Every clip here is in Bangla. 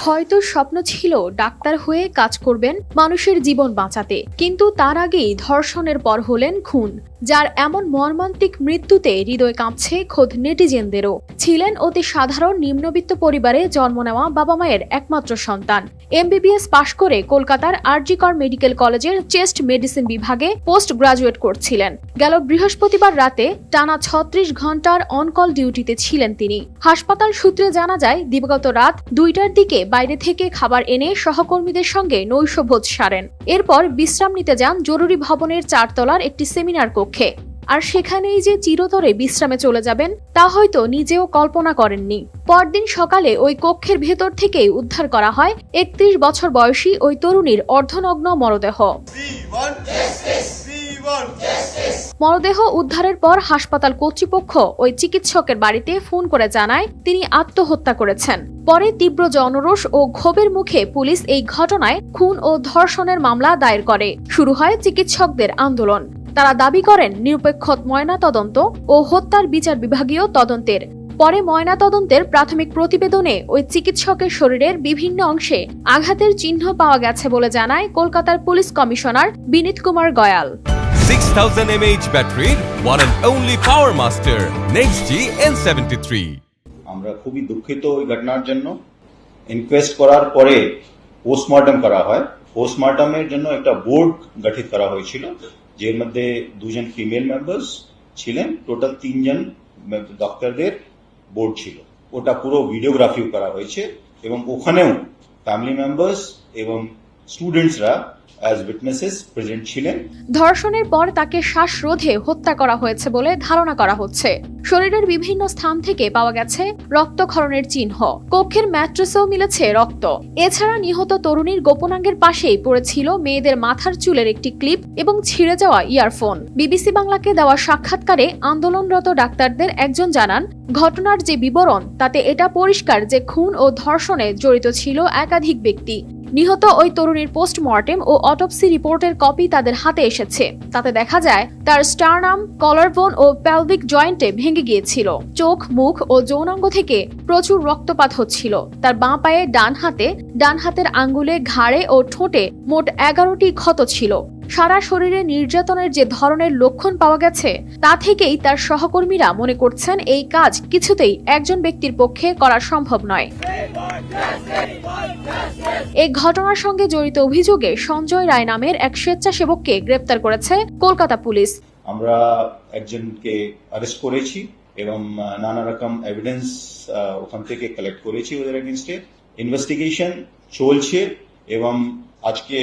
হয়তো স্বপ্ন ছিল ডাক্তার হয়ে কাজ করবেন মানুষের জীবন বাঁচাতে, কিন্তু তার আগেই ধর্ষণের পর হলেন খুন। যার এমন মর্মান্তিক মৃত্যুতে হৃদয় কাঁপছে খোদ নেটিজেনদেরও। ছিলেন অতি সাধারণ নিম্নবিত্ত পরিবারে জন্ম নেওয়া বাবা মায়ের একমাত্র সন্তান। MBBS পাশ করে কলকাতার RG কর মেডিকেল কলেজের চেস্ট মেডিসিন বিভাগে পোস্ট গ্রাজুয়েট করছিলেন। গেল বৃহস্পতিবার রাতে টানা 36 ঘন্টার অনকল ডিউটিতে ছিলেন তিনি। হাসপাতাল সূত্রে জানা যায়, দিবাগত রাত 2টার দিকে বাইরে থেকে খাবার এনে সহকর্মীদের সঙ্গে নৈশভোজ সারেন। এরপর বিশ্রাম নিতে যান জরুরি ভবনের 4 তলার একটি সেমিনার কক্ষে। আর সেখানেই যে চিরতরে বিশ্রামে চলে যাবেন তা হয়তো নিজেও কল্পনা করেননি। পরদিন সকালে ওই কক্ষের ভেতর থেকেই উদ্ধার করা হয় 31 বছর বয়সী ওই তরুণীর অর্ধনগ্ন মরদেহ। মরদেহ উদ্ধারের পর হাসপাতাল কর্তৃপক্ষ ওই চিকিৎসকের বাড়িতে ফোন করে জানায় তিনি আত্মহত্যা করেছেন। পরে তীব্র জনরোষ ও ক্ষোভের মুখে পুলিশ এই ঘটনায় খুন ও ধর্ষণের মামলা দায়ের করে। শুরু হয় চিকিৎসকদের আন্দোলন। তারা দাবি করেন নিরপেক্ষ ময়নাতদন্ত ও হত্যার বিচার বিভাগীয় তদন্তের। পরে ময়নাতদন্তের প্রাথমিক প্রতিবেদনে ওই চিকিৎসকের শরীরের বিভিন্ন অংশে আঘাতের চিহ্ন পাওয়া গেছে বলে জানায় কলকাতার পুলিশ কমিশনার বিনীত কুমার গয়াল। 6000 mAh ব্যাটারির one and only power master NextG N73। আমরা খুবই দুঃখিত ওই ঘটনার জন্য। ইনকোয়েস্ট করার পরে পোস্টমর্টম করা হয়। পোস্টমর্টমের জন্য একটা বোর্ড গঠিত করা হয়েছিল, যার মধ্যে 2 জন ফিমেল মেম্বার্স ছিলেন। টোটাল 3 জন ডক্টরদের বোর্ড ছিল। ওটা পুরো ভিডিওগ্রাফিও করা হয়েছে এবং ওখানেও ফ্যামিলি মেম্বার্স এবং স্টুডেন্টসরা অ্যাজ উইটনেসেস প্রেজেন্ট ছিলেন। ধর্ষণের পর তাকে শ্বাসরোধে হত্যা করা হয়েছে বলে ধারণা করা হচ্ছে। শরীরের বিভিন্ন স্থান থেকে পাওয়া গেছে রক্তক্ষরণের চিহ্ন। কক্ষের ম্যাট্রেসেও মিলেছে রক্ত। এছাড়া নিহত তরুণীর গোপনাঙ্গের পাশেই পড়েছিল মেয়েদের মাথার চুলের একটি ক্লিপ এবং ছিঁড়ে যাওয়া ইয়ারফোন। BBC বাংলাকে দেওয়া সাক্ষাৎকারে আন্দোলনরত ডাক্তারদের একজন জানান, ঘটনার যে বিবরণ তাতে এটা পরিষ্কার যে খুন ও ধর্ষণে জড়িত ছিল একাধিক ব্যক্তি। নিহত ওই তরুণীর পোস্টমর্টেম ও অটোপসি রিপোর্টের কপি তাদের হাতে এসেছে। তাতে দেখা যায় তার স্টারনাম, কলারবোন ও পেলভিক জয়েন্টে ভেঙে গিয়েছিল। চোখ, মুখ ও যৌনাঙ্গ থেকে প্রচুর রক্তপাত হচ্ছিল। তার বাঁ পায়ে, ডান হাতের আঙ্গুলে, ঘাড়ে ও ঠোঁটে মোট 11টি ক্ষত ছিল। সারা শরীরে নির্যাতনের যে ধরনের লক্ষণ পাওয়া গেছে তা থেকেই তার সহকর্মীরা মনে করছেন এই কাজ কিছুতেই একজন ব্যক্তির পক্ষে করা সম্ভব নয়। এই ঘটনার সঙ্গে জড়িত অভিযোগে সঞ্জয় রায় নামের এক স্বেচ্ছাসেবককে গ্রেপ্তার করেছে কলকাতা পুলিশ। আমরা একজনকে অ্যারেস্ট করেছি এবং নানা রকম এভিডেন্স ওখান থেকে কালেক্ট করেছি ওদের এগেইনস্টে। ইনভেস্টিগেশন চলছে এবং আজকে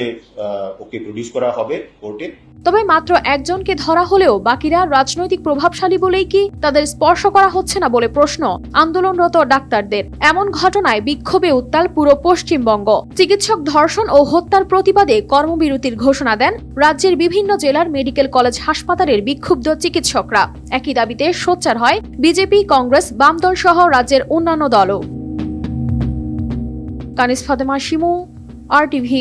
ওকে প্রডিউস করা হবে কোর্টে। তবে মাত্র একজনকে ধরা হলেও বাকিরা রাজনৈতিক প্রভাবশালী বলেই কি তাদের স্পর্শ করা হচ্ছে না বলে প্রশ্ন আন্দোলনরত ডাক্তারদের। এমন ঘটনায় বিক্ষোভে উত্তাল পুরো পশ্চিমবঙ্গ। চিকিৎসক ধর্ষণ ও হত্যার প্রতিবাদে কর্মবিরতির ঘোষণা দেন রাজ্যের বিভিন্ন জেলার মেডিকেল কলেজ হাসপাতালের বিক্ষুব্ধ চিকিৎসকরা। একই দাবিতে সোচ্চার হয় বিজেপি, কংগ্রেস, বামদল সহ রাজ্যের অন্যান্য দলও। কানিজ ফাতেমা শিমু, RTV।